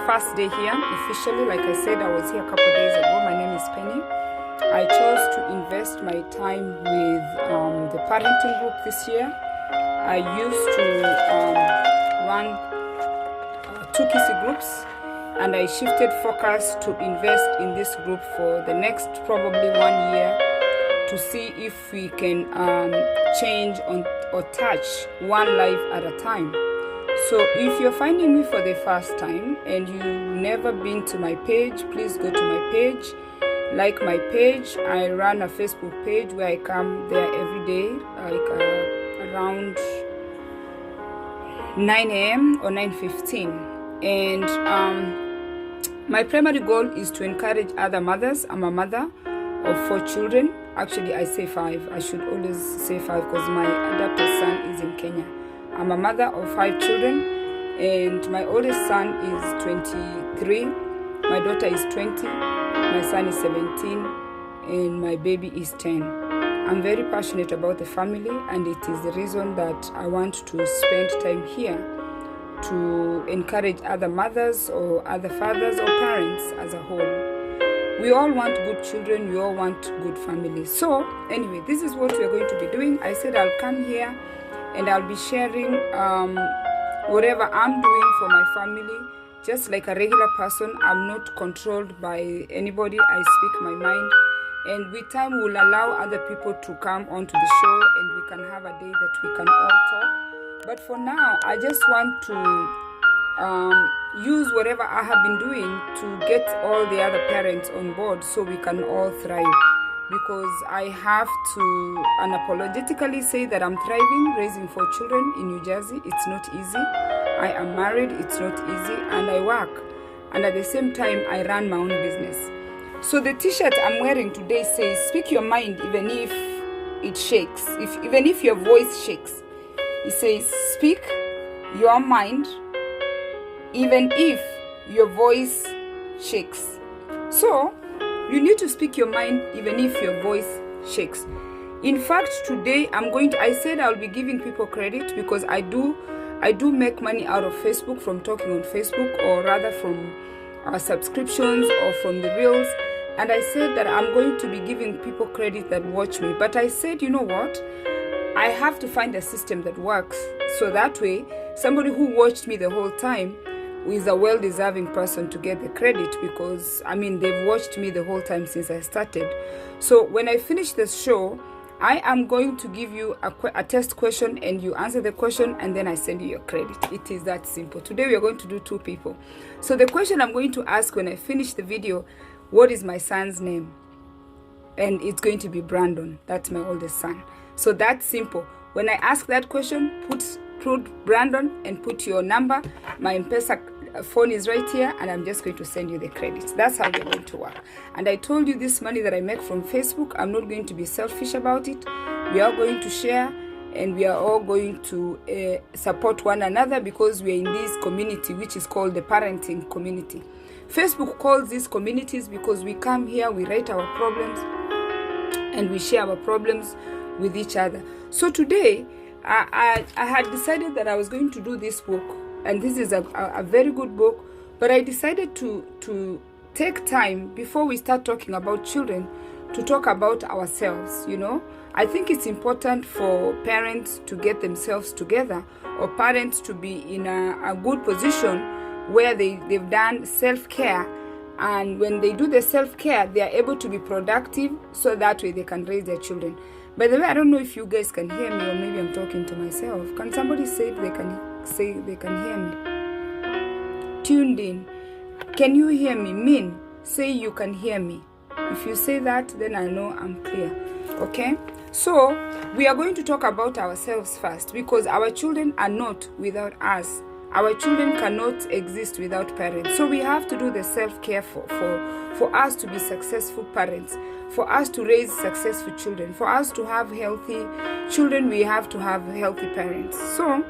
first day here officially. Like I said, I was here a couple of days ago. My name is Penny. I chose to invest my time with the parenting group this year. I used to run 2 kissy groups, and I shifted focus to invest in this group for the next probably 1 year to see if we can change or touch one life at a time. So if you're finding me for the first time and you've never been to my page, please go to my page, like my page. I run a Facebook page where I come there every day, like around 9 a.m. or 9:15. And my primary goal is to encourage other mothers. I'm a mother of 4 children. Actually, I say 5. I should always say 5 because my adopted son is in Kenya. I'm a mother of 5 children, and my oldest son is 23, my daughter is 20, my son is 17, and my baby is 10. I'm very passionate about the family, and it is the reason that I want to spend time here to encourage other mothers or other fathers or parents as a whole. We all want good children, we all want good families. So anyway, this is what we're going to be doing. I said I'll come here and I'll be sharing whatever I'm doing for my family, just like a regular person. I'm not controlled by anybody. I speak my mind, and with time we'll allow other people to come onto the show and we can have a day that we can all talk. But for now, I just want to use whatever I have been doing to get all the other parents on board so we can all thrive. Because I have to unapologetically say that I'm thriving, raising 4 children in New Jersey. It's not easy. I am married, it's not easy, and I work. And at the same time, I run my own business. So the t-shirt I'm wearing today says, speak your mind even if it shakes, even if your voice shakes. It says, speak your mind even if your voice shakes. So, you need to speak your mind even if your voice shakes. In fact, today I said I'll be giving people credit because I do make money out of Facebook from talking on Facebook, or rather from subscriptions or from the reels. And I said that I'm going to be giving people credit that watch me. But I said, you know what? I have to find a system that works. So that way, somebody who watched me the whole time is a well-deserving person to get the credit, because I mean they've watched me the whole time since I started. So when I finish the show, I am going to give you a test question, and you answer the question, and then I send you your credit. It is that simple. Today we are going to do 2 people. So the question I'm going to ask when I finish the video, what is my son's name? And it's going to be Brandon. That's my oldest son. So that's simple. When I ask that question, put Brandon and put your number. My M-Pesa phone is right here, and I'm just going to send you the credits. That's how they're going to work. And I told you, this money that I make from Facebook, I'm not going to be selfish about it. We are going to share, and we are all going to support one another, because we are in this community which is called the parenting community. Facebook calls these communities because we come here, we write our problems, and we share our problems with each other. So today I had decided that I was going to do this book, and this is a very good book, but I decided to take time before we start talking about children to talk about ourselves. You know, I think it's important for parents to get themselves together, or parents to be in a good position where they've done self-care, and when they do the self-care, they are able to be productive, so that way they can raise their children. By the way, I don't know if you guys can hear me, or maybe I'm talking to myself. Can somebody say they can hear me? Tuned in. Can you hear me? Min, say you can hear me. If you say that, then I know I'm clear. Okay? So, we are going to talk about ourselves first, because our children are not without us. Our children cannot exist without parents. So we have to do the self-care for us to be successful parents, for us to raise successful children, for us to have healthy children. We have to have healthy parents. So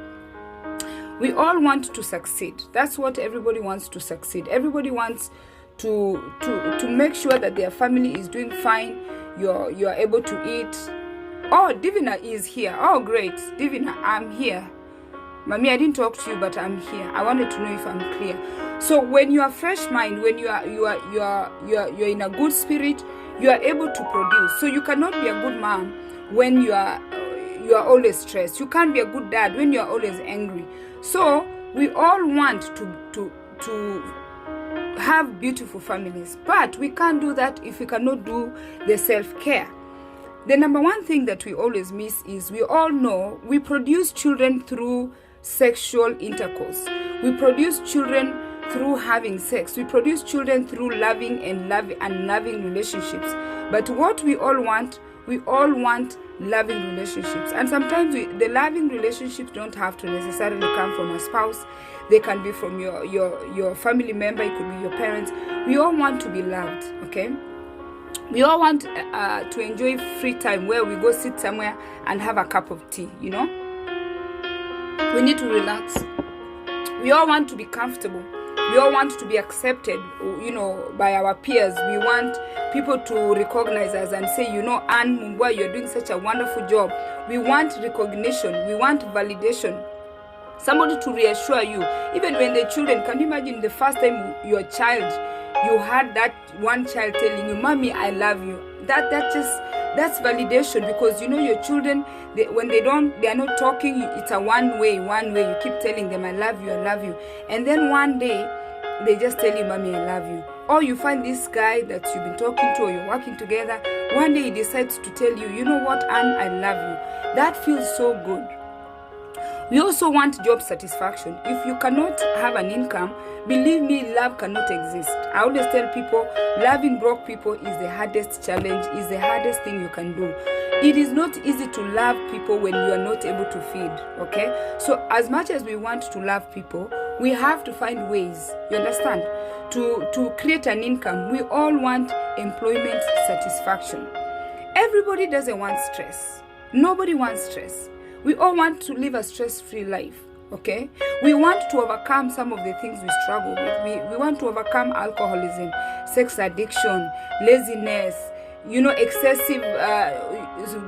we all want to succeed. That's what everybody wants, to succeed. Everybody wants to make sure that their family is doing fine. You're able to eat. Oh, Divina is here. Oh, great. Divina, I'm here. Mommy, I didn't talk to you, but I'm here. I wanted to know if I'm clear. So when you are fresh mind, when you are in a good spirit, you are able to produce. So you cannot be a good mom when you are always stressed. You can't be a good dad when you are always angry. So we all want to have beautiful families, but we can't do that if we cannot do the self-care. The number one thing that we always miss is, we all know we produce children through sexual intercourse. We produce children through having sex. We produce children through loving and loving relationships. But what we all want loving relationships. And sometimes the loving relationships don't have to necessarily come from a spouse. They can be from your family member. It could be your parents. We all want to be loved, okay? We all want to enjoy free time where we go sit somewhere and have a cup of tea, you know? We need to relax. We all want to be comfortable. We all want to be accepted, you know, by our peers. We want people to recognize us and say, you know, Anne Mumbwa, you're doing such a wonderful job. We want recognition. We want validation. Somebody to reassure you. Even when the children, can you imagine the first time your child, you had that one child telling you, Mommy, I love you. That's validation, because you know your children, when they are not talking, it's a one way. You keep telling them, I love you. And then one day, they just tell you, Mommy, I love you. Or you find this guy that you've been talking to or you're working together, one day he decides to tell you, you know what, Anne, I love you. That feels so good. We also want job satisfaction. If you cannot have an income, believe me, love cannot exist. I always tell people, loving broke people is the hardest challenge, is the hardest thing you can do. It is not easy to love people when you are not able to feed, okay? So as much as we want to love people, we have to find ways, you understand, to create an income. We all want employment satisfaction. Everybody doesn't want stress. Nobody wants stress. We all want to live a stress-free life, okay? We want to overcome some of the things we struggle with. We want to overcome alcoholism, sex addiction, laziness, you know, excessive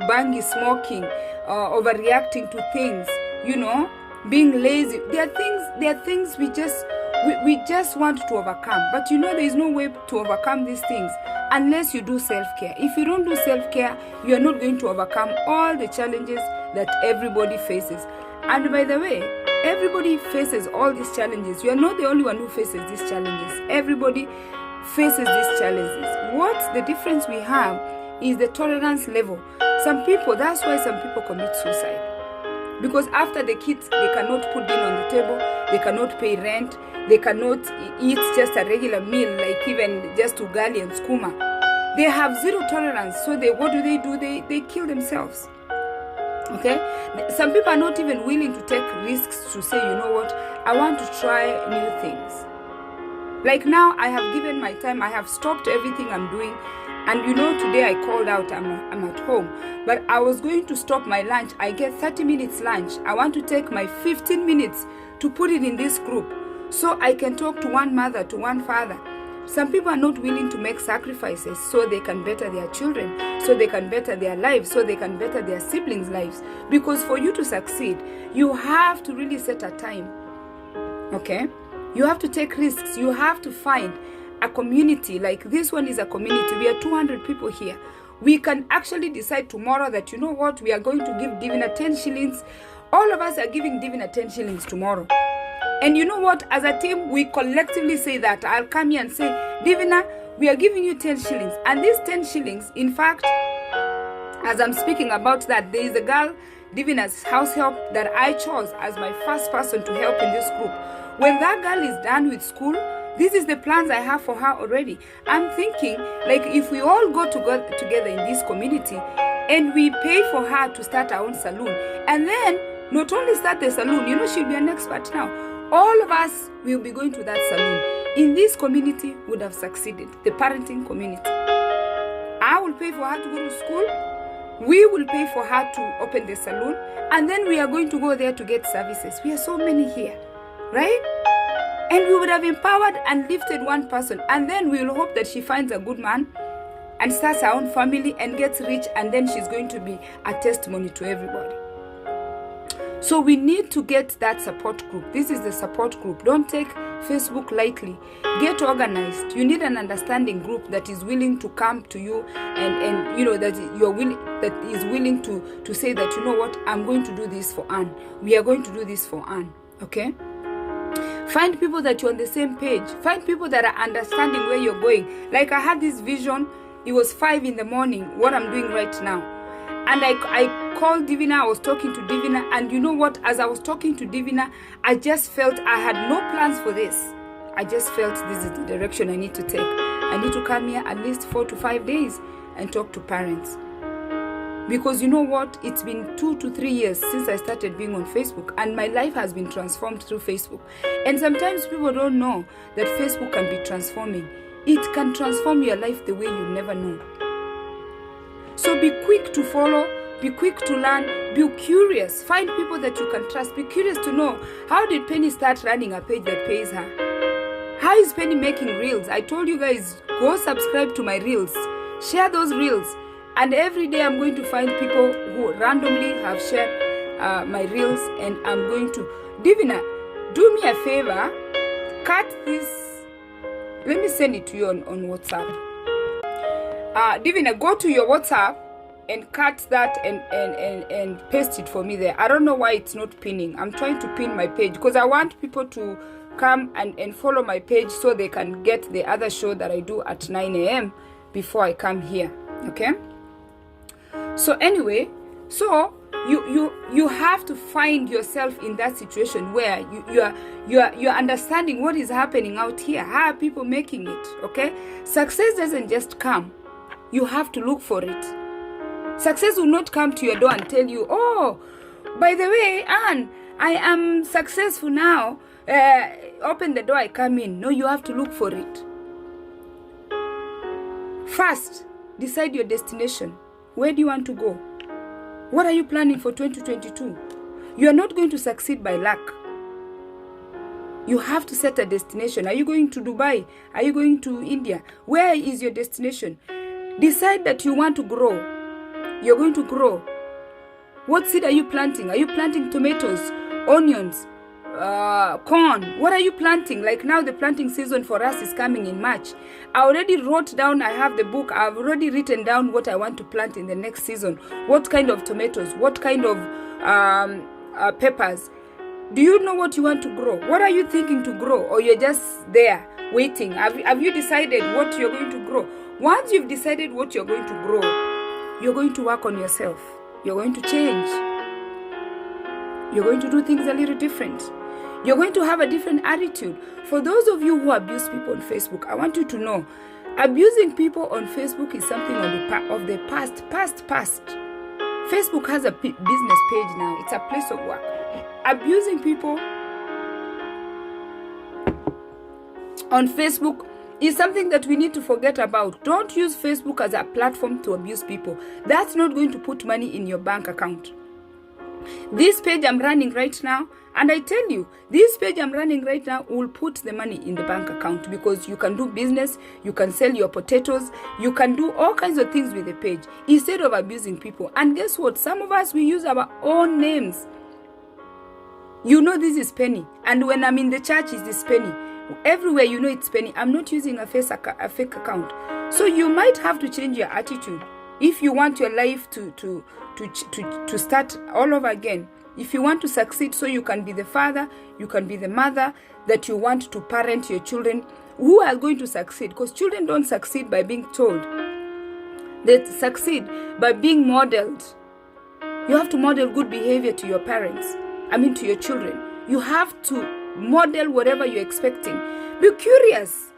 bangy smoking, overreacting to things, you know, being lazy. There are things we just want to overcome. But you know, there is no way to overcome these things unless you do self-care. If you don't do self-care, you are not going to overcome all the challenges that everybody faces. And by the way, everybody faces all these challenges. You are not the only one who faces these challenges. Everybody faces these challenges. What the difference we have is the tolerance level. That's why some people commit suicide. Because after the kids, they cannot put dinner on the table, they cannot pay rent, they cannot eat just a regular meal, like even just ugali and skuma. They have zero tolerance. So what do? They kill themselves. Okay? Some people are not even willing to take risks to say, you know what, I want to try new things. Like now, I have given my time, I have stopped everything I'm doing. And you know, today I called out, I'm at home. But I was going to stop my lunch. I get 30 minutes lunch. I want to take my 15 minutes to put it in this group, so I can talk to one mother, to one father. Some people are not willing to make sacrifices so they can better their children, so they can better their lives, so they can better their siblings' lives. Because for you to succeed, you have to really set a time. Okay? You have to take risks. You have to find a community. Like this one is a community. We are 200 people here. We can actually decide tomorrow that, you know what, we are going to give Divina 10 shillings. All of us are giving Divina 10 shillings tomorrow. And you know what, as a team, we collectively say that. I'll come here and say, Divina, we are giving you 10 shillings. And these 10 shillings, in fact, as I'm speaking about that, there is a girl, Divina's house help, that I chose as my first person to help in this group. When that girl is done with school, this is the plans I have for her already. I'm thinking, like, if we all go together in this community and we pay for her to start her own salon, and then not only start the salon, you know, she'll be an expert now. All of us will be going to that salon. In this community would have succeeded, the parenting community. I will pay for her to go to school. We will pay for her to open the salon. And then we are going to go there to get services. We are so many here, right? And we would have empowered and lifted one person. And then we will hope that she finds a good man and starts her own family and gets rich. And then she's going to be a testimony to everybody. So we need to get that support group. This is the support group. Don't take Facebook lightly. Get organized. You need an understanding group that is willing to come to you and you know that you're willing, that is willing to say that, you know what, I'm going to do this for Anne. We are going to do this for Anne. Okay? Find people that you're on the same page. Find people that are understanding where you're going. Like I had this vision. It was 5 in the morning, what I'm doing right now. And I called Divina. I was talking to Divina. And you know what? As I was talking to Divina, I just felt I had no plans for this. I just felt this is the direction I need to take. I need to come here at least 4 to 5 days and talk to parents. Because you know what? It's been 2 to 3 years since I started being on Facebook. And my life has been transformed through Facebook. And sometimes people don't know that Facebook can be transforming. It can transform your life the way you never know. So be quick to follow, be quick to learn, be curious. Find people that you can trust. Be curious to know, how did Penny start running a page that pays her? How is Penny making reels? I told you guys, go subscribe to my reels. Share those reels. And every day I'm going to find people who randomly have shared my reels, and I'm going to, Divina, do me a favor, cut this. Let me send it to you on WhatsApp. Divina, go to your WhatsApp and cut that and paste it for me there. I don't know why it's not pinning. I'm trying to pin my page because I want people to come and follow my page so they can get the other show that I do at 9 a.m. before I come here. Okay? So anyway, so you have to find yourself in that situation where you're understanding what is happening out here. How are people making it? Okay? Success doesn't just come. You have to look for it. Success will not come to your door and tell you, oh, by the way, Anne, I am successful now. Open the door, I come in. No, you have to look for it. First, decide your destination. Where do you want to go? What are you planning for 2022? You are not going to succeed by luck. You have to set a destination. Are you going to Dubai? Are you going to India? Where is your destination? Decide that you want to grow. You're going to grow. What seed are you planting? Are you planting tomatoes, onions, corn? What are you planting? Like now the planting season for us is coming in March. I already wrote down, I have the book, I've already written down what I want to plant in the next season. What kind of tomatoes? What kind of peppers? Do you know what you want to grow? What are you thinking to grow? Or you're just there waiting? Have you decided what you're going to grow? Once you've decided what you're going to grow, you're going to work on yourself. You're going to change. You're going to do things a little different. You're going to have a different attitude. For those of you who abuse people on Facebook, I want you to know, abusing people on Facebook is something of the past. Facebook has a business page now. It's a place of work. Abusing people on Facebook is something that we need to forget about. Don't use Facebook as a platform to abuse people. That's not going to put money in your bank account. This page I'm running right now, and I tell you, this page I'm running right now will put the money in the bank account, because you can do business, you can sell your potatoes, you can do all kinds of things with the page instead of abusing people. And guess what? Some of us, we use our own names. You know this is Penny, and when I'm in the church, is this Penny. Everywhere you know it's Penny. I'm not using a fake account. So you might have to change your attitude if you want your life to start all over again. If you want to succeed, so you can be the father, you can be the mother that you want to parent your children who are going to succeed. Because children don't succeed by being told. They succeed by being modeled. You have to model good behavior to your parents. To your children. You have to model whatever you're expecting. Be curious.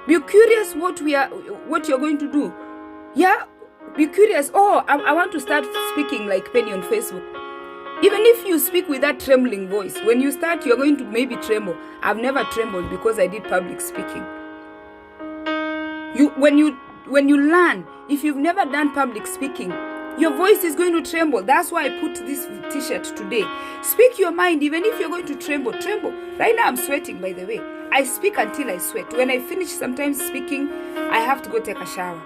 Be curious what you're going to do. Yeah, be curious. Oh, I want to start speaking like Penny on Facebook. Even if you speak with that trembling voice, when you start, you're going to maybe tremble. I've never trembled because I did public speaking. When you learn, if you've never done public speaking, your voice is going to tremble. That's why I put this t-shirt today. Speak your mind, even if you're going to tremble. Right now I'm sweating, by the way. I speak until I sweat. When I finish sometimes speaking, I have to go take a shower.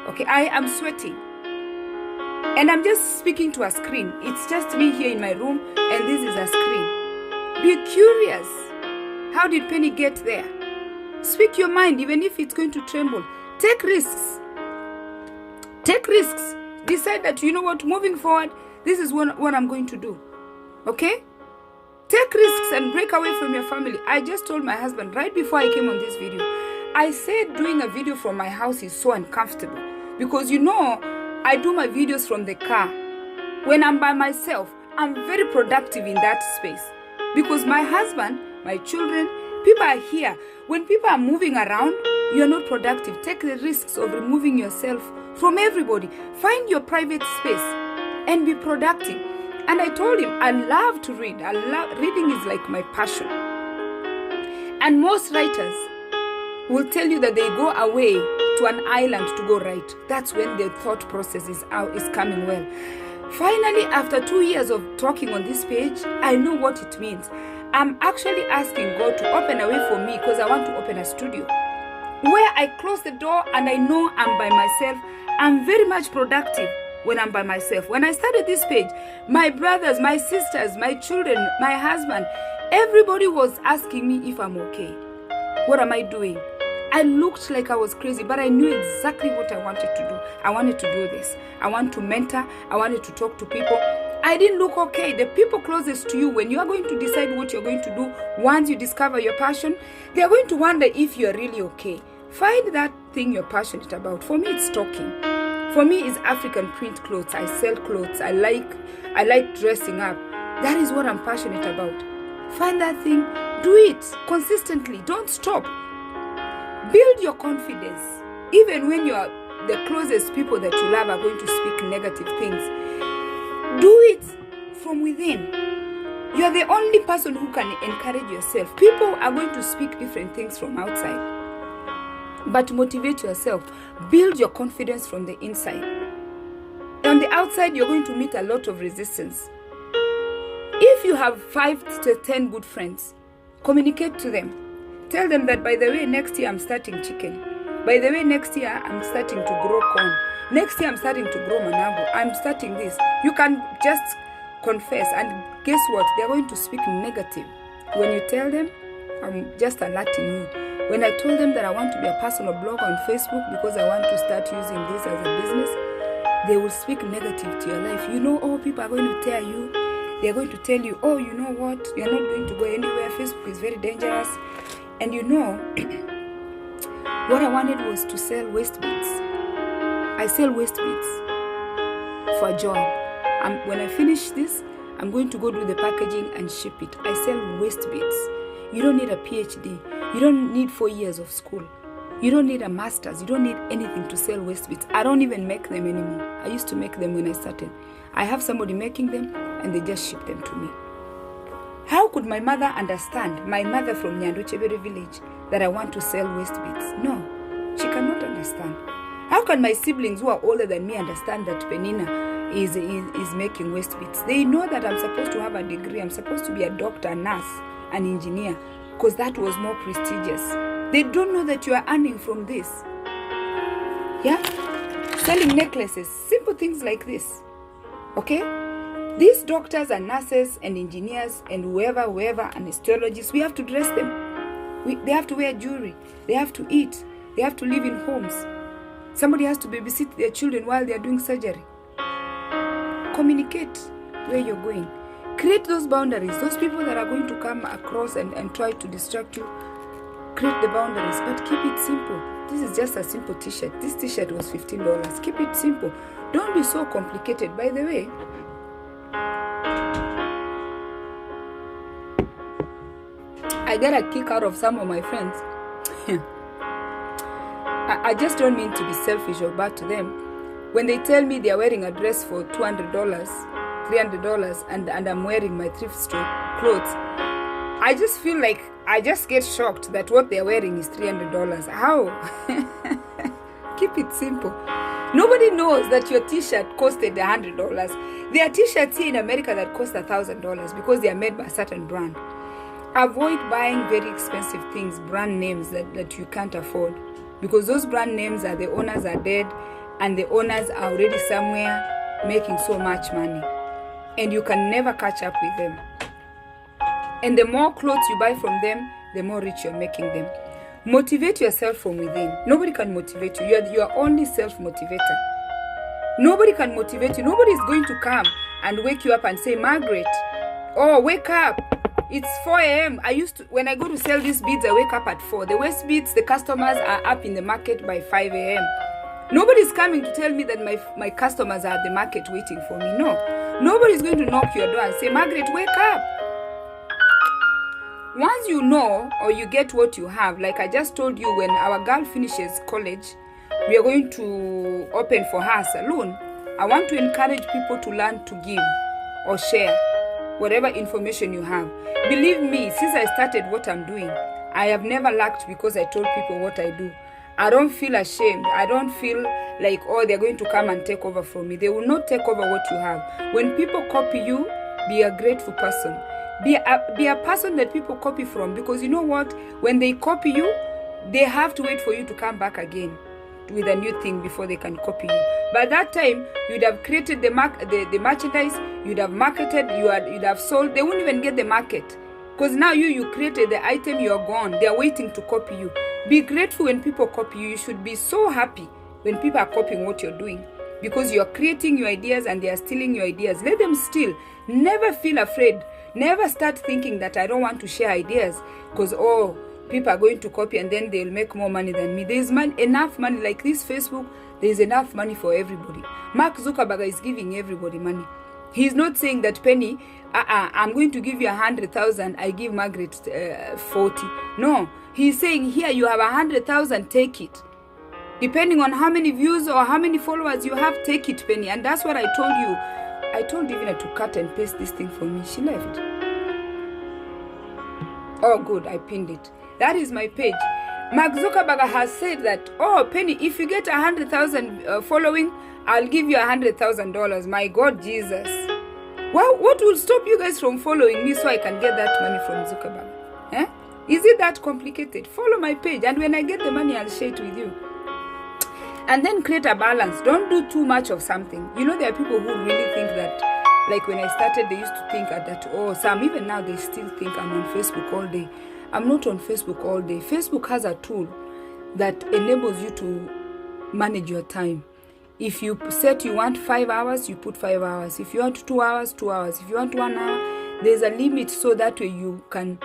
Okay, I am sweating. And I'm just speaking to a screen. It's just me here in my room, and this is a screen. Be curious. How did Penny get there? Speak your mind, even if it's going to tremble. Take risks. Take risks. Decide that, you know what, moving forward, this is what I'm going to do. Okay? Take risks and break away from your family. I just told my husband right before I came on this video, I said doing a video from my house is so uncomfortable. Because you know, I do my videos from the car. When I'm by myself, I'm very productive in that space. Because my husband, my children, people are here. When people are moving around, you're not productive. Take the risks of removing yourself from everybody. Find your private space and be productive. And I told him, I love to read. Reading is like my passion. And most writers will tell you that they go away to an island to go write. That's when their thought process is coming well. Finally, after 2 years of talking on this page, I know what it means. I'm actually asking God to open a way for me because I want to open a studio where I close the door and I know I'm by myself. I'm very much productive when I'm by myself. When I started this page, my brothers, my sisters, my children, my husband, everybody was asking me if I'm okay. What am I doing? I looked like I was crazy, but I knew exactly what I wanted to do. I wanted to do this. I want to mentor. I wanted to talk to people. I didn't look okay. The people closest to you, when you are going to decide what you're going to do, once you discover your passion, they are going to wonder if you're really okay. Find that thing you're passionate about. For me, it's talking. For me, it's African print clothes. I sell clothes. I like dressing up. That is what I'm passionate about. Find that thing. Do it consistently. Don't stop. Build your confidence. Even when the closest people that you love are going to speak negative things, do it from within. You are the only person who can encourage yourself. People are going to speak different things from outside. But motivate yourself. Build your confidence from the inside. On the outside, you're going to meet a lot of resistance. If you have 5 to 10 good friends, communicate to them. Tell them that, by the way, next year I'm starting chicken. By the way, next year I'm starting to grow corn. Next year I'm starting to grow manago. I'm starting this. You can just confess, and guess what? They're going to speak negative. When you tell them, I'm just alerting you. When I told them that I want to be a personal blogger on Facebook because I want to start using this as a business, they will speak negative to your life. You know, oh, people are going to tell you. They're going to tell you, oh, you know what? You're not going to go anywhere. Facebook is very dangerous. And you know, what I wanted was to sell waist beads. I sell waist beads for a job. When I finish this, I'm going to go do the packaging and ship it. I sell waist beads. You don't need a PhD. You don't need 4 years of school. You don't need a master's. You don't need anything to sell waist beads. I don't even make them anymore. I used to make them when I started. I have somebody making them and they just ship them to me. How could my mother understand, my mother from Nyanduchebere village, that I want to sell waist beads? No, she cannot understand. How can my siblings who are older than me understand that Penina is making waist beads? They know that I'm supposed to have a degree. I'm supposed to be a doctor, a nurse, an engineer, because that was more prestigious. They don't know that you are earning from this. Yeah? Selling necklaces, simple things like this. Okay? These doctors and nurses and engineers and whoever, and astrologists, we have to dress them. They have to wear jewelry. They have to eat. They have to live in homes. Somebody has to babysit their children while they are doing surgery. Communicate where you're going. Create those boundaries. Those people that are going to come across and try to distract you, create the boundaries, but keep it simple. This is just a simple t-shirt. This t-shirt was $15. Keep it simple. Don't be so complicated. By the way, I get a kick out of some of my friends. I just don't mean to be selfish or bad to them. When they tell me they are wearing a dress for $200, $300, and I'm wearing my thrift store clothes, I just feel like I just get shocked that what they're wearing is $300. How? Keep it simple. Nobody knows that your t-shirt costed $100. There are t-shirts here in America that cost $1,000 because they are made by a certain brand. Avoid buying very expensive things, brand names that you can't afford, because those brand names the owners are dead and the owners are already somewhere making so much money and you can never catch up with them. And the more clothes you buy from them, the more rich you're making them. Motivate yourself from within. Nobody can motivate you. You are only self-motivator. Nobody can motivate you. Nobody is going to come and wake you up and say, Margaret, oh, wake up. It's 4 a.m. When I go to sell these beads, I wake up at 4. The West beads, the customers are up in the market by 5 a.m. Nobody's coming to tell me that my customers are at the market waiting for me. No. Nobody's going to knock your door and say, Margaret, wake up. Once you know or you get what you have, like I just told you, when our girl finishes college, we are going to open for her a salon. I want to encourage people to learn to give or share whatever information you have. Believe me, since I started what I'm doing, I have never lacked because I told people what I do. I don't feel ashamed. I don't feel like, oh, they're going to come and take over from me. They will not take over what you have. When people copy you, be a grateful person. Be a person that people copy from, because you know what? When they copy you, they have to wait for you to come back again with a new thing before they can copy you. By that time, you'd have created the merchandise, you'd have marketed, you'd have sold. They won't even get the market, because now you created the item, you're gone. They're waiting to copy you. Be grateful when people copy you. You should be so happy when people are copying what you're doing, because you're creating your ideas and they are stealing your ideas. Let them steal. Never feel afraid. Never start thinking that I don't want to share ideas because, oh, people are going to copy and then they'll make more money than me. There's enough money. Like this Facebook, there's enough money for everybody. Mark Zuckerberg is giving everybody money. He's not saying that, Penny, I'm going to give you 100,000, I give Margaret 40. No, he's saying, here you have 100,000, take it. Depending on how many views or how many followers you have, take it, Penny. And that's what I told you. I told Divina to cut and paste this thing for me. She left. Oh, good, I pinned it. That is my page. Mark Zuckerberg has said that, oh, Penny, if you get 100,000 following, I'll give you $100,000. My God, Jesus. Well, what will stop you guys from following me so I can get that money from Zuckerberg? Eh? Is it that complicated? Follow my page, and when I get the money, I'll share it with you. And then create a balance. Don't do too much of something. You know, there are people who really think that, like when I started, they used to think that, oh, some even now, they still think I'm on Facebook all day. I'm not on Facebook all day. Facebook has a tool that enables you to manage your time. If you set you want 5 hours, you put 5 hours. If you want 2 hours, 2 hours. If you want 1 hour, there's a limit, so that way you can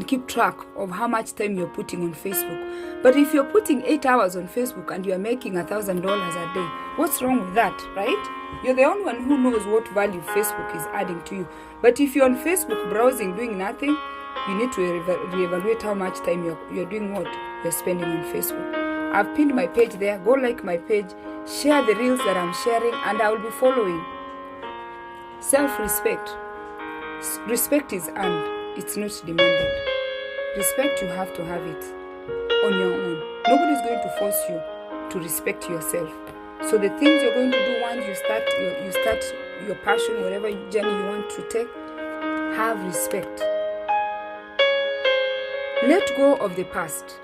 keep track of how much time you're putting on Facebook. But if you're putting 8 hours on Facebook and you're making $1,000 a day, what's wrong with that, right? You're the only one who knows what value Facebook is adding to you. But if you're on Facebook browsing, doing nothing, you need to reevaluate how much time you're doing what? You're spending on Facebook. I've pinned my page there. Go like my page. Share the reels that I'm sharing, and I will be following. Self-respect. Respect is earned. It's not demanded. Respect, you have to have it on your own. Nobody's going to force you to respect yourself. So the things you're going to do once you start your passion, whatever journey you want to take, have respect. Let go of the past.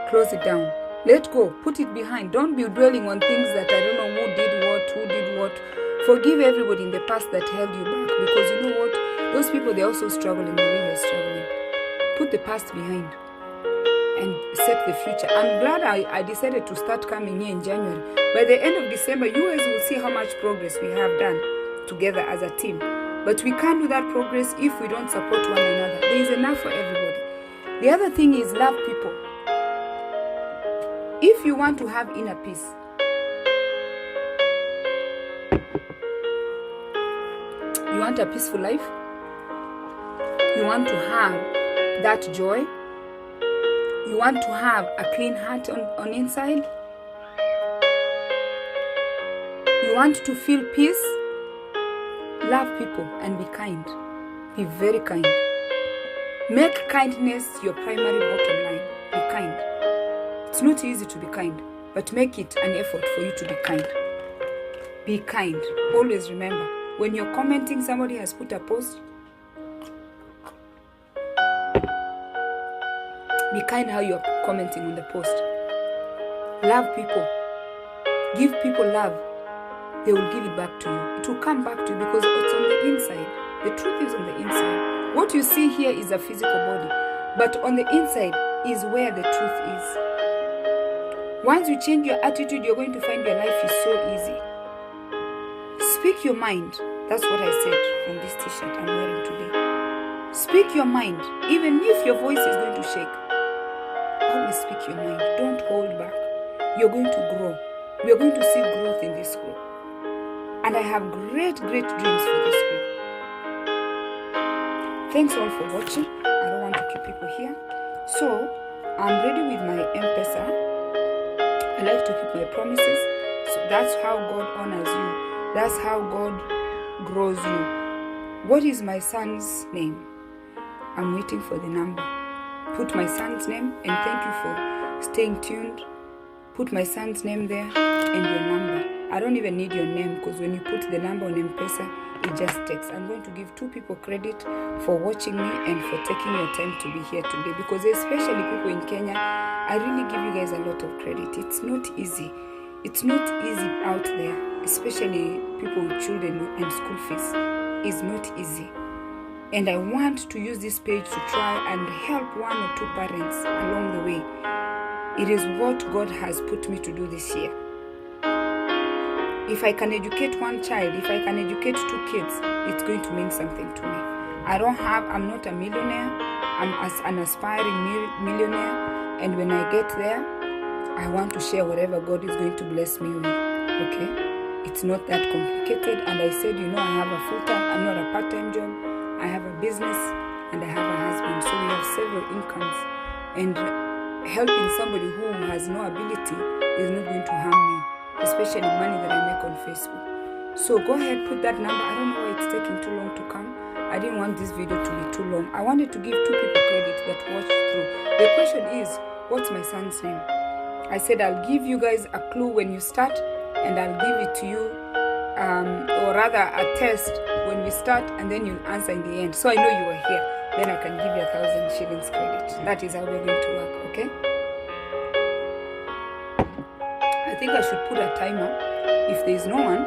Close it down. Let go. Put it behind. Don't be dwelling on things that I don't know who did what. Forgive everybody in the past that held you back, because you know what? Those people, they're also struggling the way you're struggling. Put the past behind and set the future. I'm glad I decided to start coming here in January. By the end of December, you guys will see how much progress we have done together as a team. But we can't do that progress if we don't support one another. There is enough for everybody. The other thing is love people. If you want to have inner peace, you want a peaceful life, you want to have that joy, you want to have a clean heart on inside, you want to feel peace, love people and be kind. Be very kind. Make kindness your primary bottom line. Be kind. It's not easy to be kind, but make it an effort for you to be kind. Be kind. Always remember, when you're commenting, somebody has put a post, be kind how you're commenting on the post. Love people. Give people love. They will give it back to you. It will come back to you because it's on the inside. The truth is on the inside. What you see here is a physical body, but on the inside is where the truth is. Once you change your attitude, you're going to find your life is so easy. Speak your mind. That's what I said on this t-shirt I'm wearing today. Speak your mind, even if your voice is going to shake. Always speak your mind. Don't hold back. You're going to grow. We are going to see growth in this group. And I have great dreams for this group. Thanks all for watching. I don't want to keep people here. So, I'm ready with my M-Pesa. I like to keep my promises. So that's how God honors you. That's how God grows you. What is my son's name? I'm waiting for the number. Put my son's name, and thank you for staying tuned. Put my son's name there and your number. I don't even need your name, because when you put the number on M-Pesa, it just takes. I'm going to give 2 people credit for watching me and for taking your time to be here today, because especially people in Kenya, I really give you guys a lot of credit. It's not easy. It's not easy out there, especially people with children and school fees. It's not easy. And I want to use this page to try and help 1 or 2 parents along the way. It is what God has put me to do this year. If I can educate 1 child, if I can educate 2 kids, it's going to mean something to me. I'm not a millionaire. I'm an aspiring millionaire. And when I get there, I want to share whatever God is going to bless me with. Okay? It's not that complicated. And I said, I have a full-time, I'm not a part-time job. I have a business and I have a husband. So we have several incomes. And helping somebody who has no ability is not going to harm me, especially money that I make on Facebook. So go ahead, put that number. I don't know why it's taking too long to come. I didn't want this video to be too long. I wanted to give 2 people credit that watched through. The question is, what's my son's name? I said I'll give you guys a clue when you start, and I'll give it to you, or rather a test when we start, and then you'll answer in the end. So I know you are here. Then I can give you 1,000 shillings credit. That is how we're going to work, okay? I think I should put a timer. If there is no one,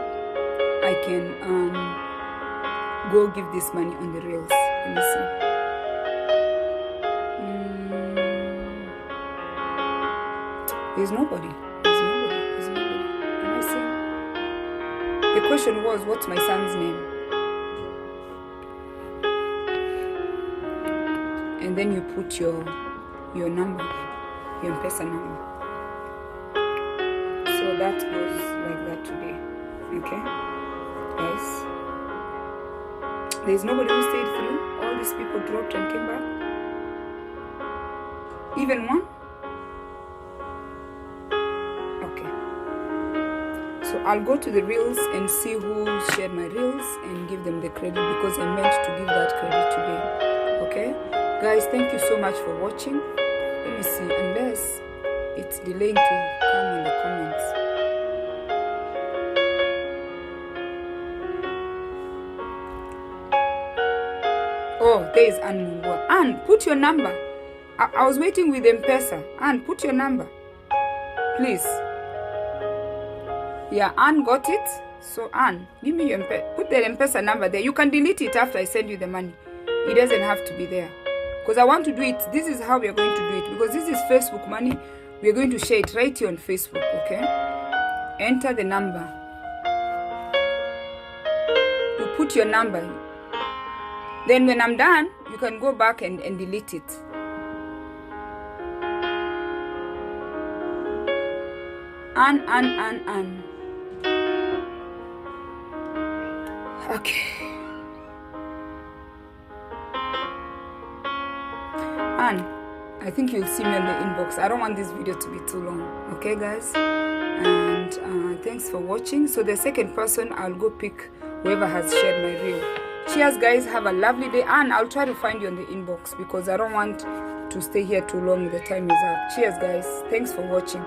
I can go give this money on the rails. Let me see. There's nobody. Am I seeing? The question was, what's my son's name? And then you put your number, your M-Pesa number. So that goes like that today. Okay? Guys. There's nobody who stayed through. All these people dropped and came back. Even one? Okay. So I'll go to the reels and see who shared my reels and give them the credit, because I meant to give that credit today. Okay? Guys, thank you so much for watching. Let me see, unless it's delaying to come in the comments. Oh, there is Anne Mungwa. Anne, put your number. I was waiting with M-Pesa. Anne, put your number. Please. Yeah, Anne got it. So Anne, give me your M-Pesa. Put the M-Pesa number there. You can delete it after I send you the money. It doesn't have to be there. Because I want to do it. This is how we are going to do it. Because this is Facebook money. We are going to share it right here on Facebook. Okay? Enter the number. You put your number. Then when I'm done, you can go back and delete it. Anne. Okay. Anne, I think you'll see me on the inbox. I don't want this video to be too long. Okay, guys? And thanks for watching. So the second person, I'll go pick whoever has shared my reel. Cheers, guys. Have a lovely day. And I'll try to find you on the inbox, because I don't want to stay here too long. The time is up. Cheers, guys. Thanks for watching.